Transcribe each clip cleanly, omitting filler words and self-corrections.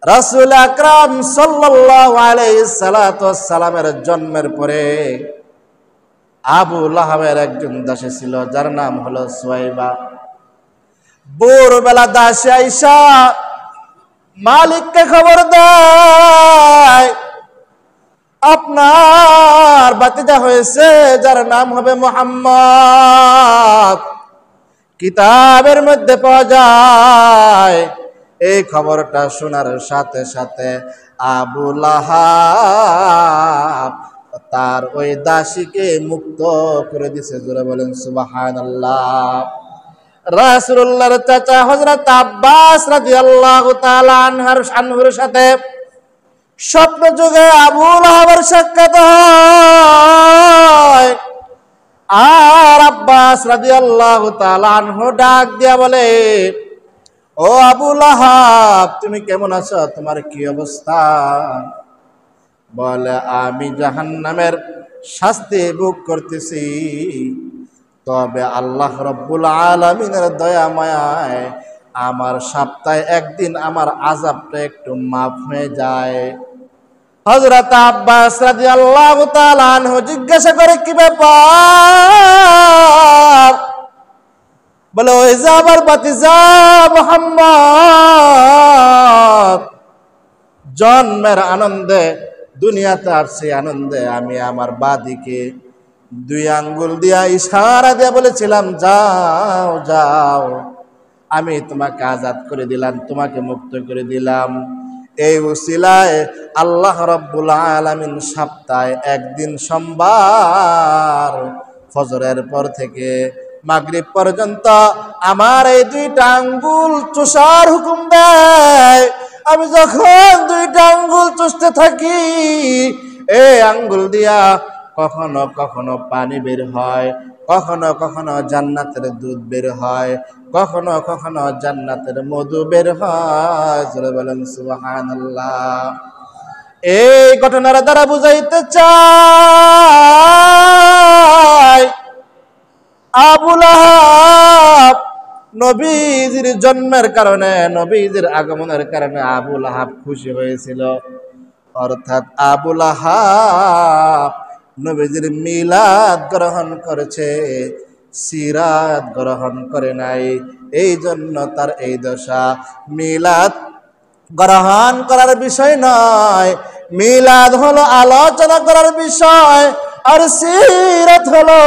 রাসূল আকরাম সাল্লাল্লাহু আলাইহি সাল্লাতু ওয়াসসালামের জন্মের পরে আবু লাহাবের একজন দাসী ছিল, যার নাম হলো সুয়াইবা। ভোরবেলা দাসী আইসা মালিককে খবর দেয়, আপনার ভাতিজা হয়েছে, যার নাম হবে মুহাম্মদ, কিতাবের মধ্যে পাওয়া যায়। এই খবরটা শোনার সাথে সাথে আবু লাহাব তার ওই দাসীকে মুক্ত করে দিছে। জোরে বলেন সুবহানাল্লাহ। রাসূলুল্লাহর চাচা হযরত আব্বাস রাদিয়াল্লাহু তাআলা আনহুর সাথে স্বপ্ন যুগে আবু লাহাবের সাক্ষাৎ হয়। আর আব্বাস রাদিয়াল্লাহু তাআলা আনহু ডাক দিয়া বলে, ও আবু লাহাব, তুমি কেমন আছো? তোমার কি অবস্থা? বলে, আমি জাহান্নামের শাস্তি ভোগ করতেছি, তবে আল্লাহ রব্বুল আলামিনের দয়া মায়ায় আমার সপ্তাহে একদিন আমার আযাবটা একটু মাফ হয়ে যায়। হযরত আব্বাস রাদিয়াল্লাহু তাআলা আনহু জিজ্ঞাসা করে, কি ব্যাপার? বলে, ওই যে আমার ভাতিজা মুহাম্মদ জন্মের আনন্দে দুনিয়াতে আসছে, আনন্দে আমি আমার বাদিকে 2 আঙ্গুল দিয়া ইশারা দিয়ে বলেছিলাম, যাও যাও, আমি তোমাকে আজাদ করে দিলাম, তোমাকে মুক্ত করে দিলাম। এই উসিলায় আল্লাহ রাব্বুল আলামিন সপ্তাহে একদিন সোমবার ফজরের পর থেকে মাগরিব পর্যন্ত আমার এই 2টা আঙ্গুল চুষার হুকুম দেয়। আমি যখন 2টা আঙ্গুল চুষতে থাকি, এই আঙ্গুল দিয়া কখনো কখনো পানি বের হয়, কখনো কখনো জান্নাতের দুধ বের হয়, কখনো কখনো জান্নাতের মধু বের হয়। জোরে বলেন সুবহানাল্লাহ। এই ঘটনার দ্বারা বুঝাইতে চাই, আবু লাহাব নবীজির জন্মের কারণে, নবীজির আগমনের কারণে আবু লাহাব খুশি হয়েছিল। অর্থাৎ আবু লাহাব নবীজির মিলাদ গ্রহণ করেছে, সিরাত গ্রহণ করে নাই। এই জন্য তার এই দশা। মিলাদ গ্রহণ করার বিষয় নয়, মিলাদ হলো আলোচনা করার বিষয়, আর সিরাত হলো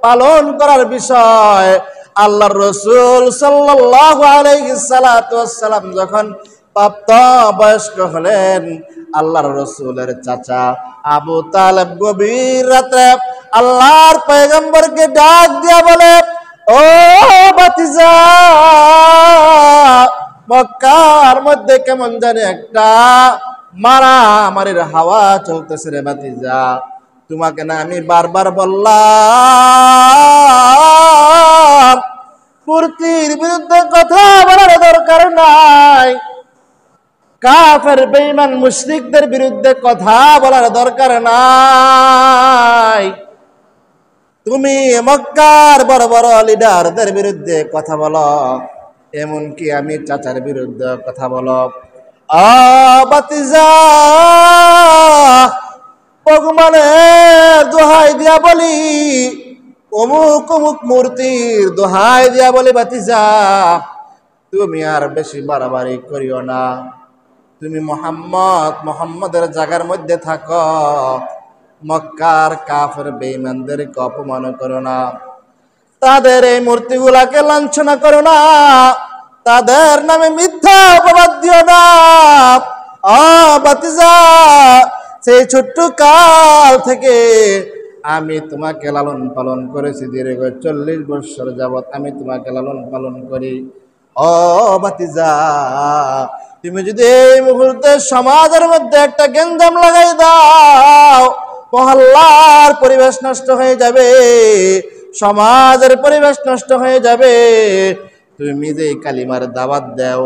পালন করার বিষয়। আল্লাহর রাসূল সাল্লাল্লাহু আলাইহি সাল্লাম যখন প্রাপ্ত বয়স্ক হলেন, আল্লাহর রাসূলের চাচা আবু তালেব গভীর রাতে আল্লাহর পয়গম্বরকে ডাক দিয়া বলে, ও ভাতিজা, মক্কার মধ্যে কেমন জানি একটা মারামারির হাওয়া চলতেছে রে ভাতিজা। তোমাকে না আমি বারবার বললাম মূর্তির বিরুদ্ধে কথা বলার দরকার নাই, কাফের বেঈমান মুশরিকদের বিরুদ্ধে কথা বলার দরকার নাই, তুমি মক্কার বড় বড় লিডারদের বিরুদ্ধে কথা বলো, এমনকি আমি চাচার বিরুদ্ধে কথা বলো। ভাতিজা, ভগবানের দোহাই দিয়া বলি, অমুক অমুক মূর্তির দোহাই দিয়া বলি, ভাতিজা তুমি আর বেশি বাড়াবাড়ি করিও না, তুমি মুহাম্মদের জায়গার মধ্যে থাকো, মক্কার কাফের বেঈমানদেরকে অপমান করো না, তাদের এই মূর্তিগুলাকে লাঞ্ছনা করো না, তাদের নামে মিথ্যা অপবাদ দিও না। ভাতিজা, সেই ছোট্ট কাল থেকে আমি তোমাকে লালন পালন করেছি, দীর্ঘ 40 বছর যাবৎ আমি তোমাকে লালন পালন করি। ভাতিজা, তুমি যদি এই মুহূর্তে সমাজের মধ্যে একটা গেঞ্জাম লাগাই দাও, মহল্লার পরিবেশ নষ্ট হয়ে যাবে, সমাজের পরিবেশ নষ্ট হয়ে যাবে। তুমি যে কালিমার দাওয়াত দাও,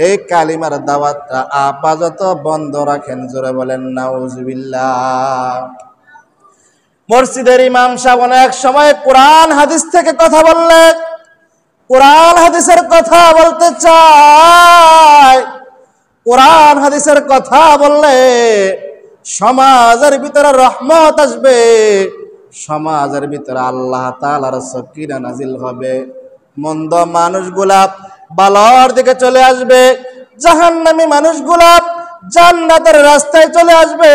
এই কালিমার দাওয়াতটা আপাতত বন্ধ রাখেন। জোরে বলেন নাউজুবিল্লাহ। মসজিদের ইমাম সাহেব অনেক সময় কোরআন হাদিস থেকে কথা বললেন, কোরআন হাদিসের কথা বলতে চাই। কোরআন হাদিসের কথা বললে সমাজের ভিতরে রহমত আসবে, সমাজের ভিতরে আল্লাহ তাআলার সাকিনা নাজিল হবে, মন্দ মানুষগুলা ভালোর দিকে চলে আসবে, জাহান্নামী মানুষগুলা জান্নাতের রাস্তায় চলে আসবে,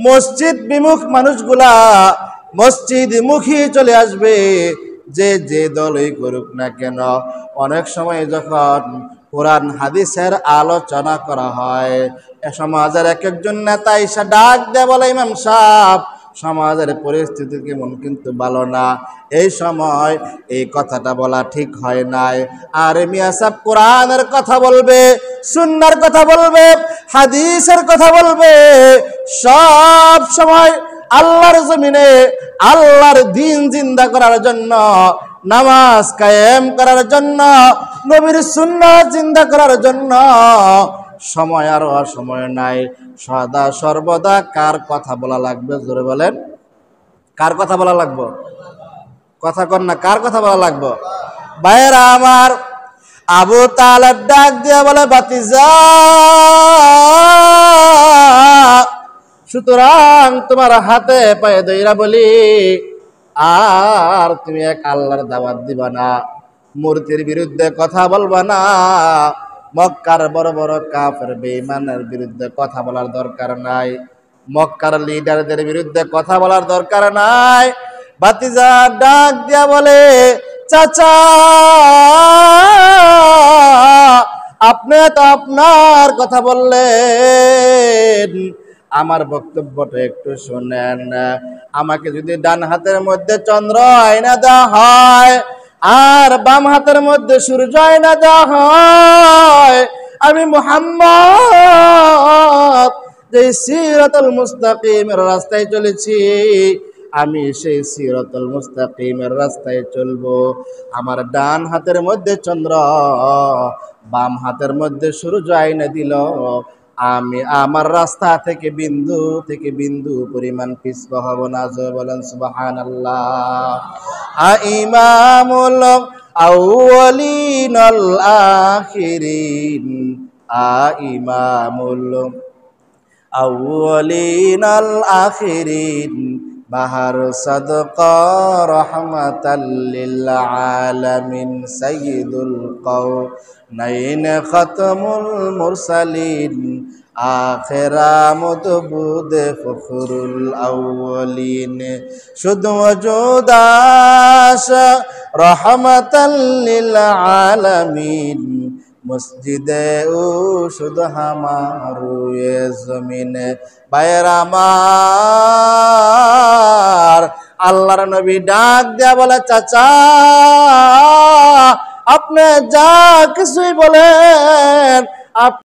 মসজিদ বিমুখ মানুষগুলা মসজিদ মুখী চলে আসবে। যে যে দলই করুক না কেন, অনেক সময় যখন কোরআন হাদিসের আলোচনা করা হয়, সমাজের এক একজন নেতা এসে ডাক দেয়, বলে ইমাম সাহেব সমাজের পরিস্থিতি কেমন, কিন্তু ভালো না, এই সময় এই কথাটা বলা ঠিক হয় নাই। আর মিয়া সাহেব কোরআনের কথা বলবে, সুন্নাহর কথা বলবে, হাদিসের কথা বলবে, সব সময় আল্লাহর জমিনে আল্লাহর দ্বীন জিন্দা করার জন্য, নামাজ কায়েম করার জন্য, নবীর সুন্নাত জিন্দা করার জন্য সময় আর সময় নাই। সদা সর্বদা কার কথা বলা লাগবে? জোরে বলেন, কার কথা বলা লাগবে? কথা কন না, কার কথা বলা লাগবে? ভাইয়েরা আমার, আবু তালেব ডাক দিয়া বলে, বাতিজা, সুতরাং তোমার হাতে পায়ে দইরা বলি, আর তুমি এক আল্লাহর দাওয়াত দিবা না, মূর্তির বিরুদ্ধে কথা বলবা না, মক্কার বড় বড় কাফের বেঈমানের বিরুদ্ধে কথা বলার দরকার নাই, মক্কার লিডারদের বিরুদ্ধে কথা বলার দরকার নাই। ভাতিজা ডাক দিয়া বলে, চাচা, আপনি তো আপনার কথা বললেন, আমার বক্তব্যটা একটু শুনেন। আমাকে যদি ডান হাতের মধ্যে চন্দ্র আয়না দেওয়া হয় আর বাম হাতের মধ্যে সূর্য আয়না দেওয়া হয়, আমি মুহাম্মদ যে সিরাতুল মুস্তাকিমের রাস্তায় চলেছি, আমি সেই সিরাতুল মুস্তাকিমের রাস্তায় চলবো। আমার ডান হাতের মধ্যে চন্দ্র, বাম হাতের মধ্যে সূর্য আয়না দিল, আমি আমার রাস্তা থেকে বিন্দু পরিমাণ পিছপা হব না। জয় বলেন সুবহানাল্লাহ। ইমামুল আউয়ালিন আল আখিরিন, ইমামুল আউয়ালিন আল আখিরিন, বাহার সাদকা রহমাতাল লিল আলামিন, সাইয়্যিদুল কাওনাইন খাতামুল মুরসালিন, আখিরা মুদবুদ ফখরুল আউয়ালিন, শুধু ওজুদাস রহমাতাল লিল আলামিন, মসজিদে ও শুধু হামারুয়ে জমিনে। ভাইয়েরা আমার, আল্লাহর নবী ডাক দেয়া বলে, চাচা, আপনি যা কিছুই বলেন,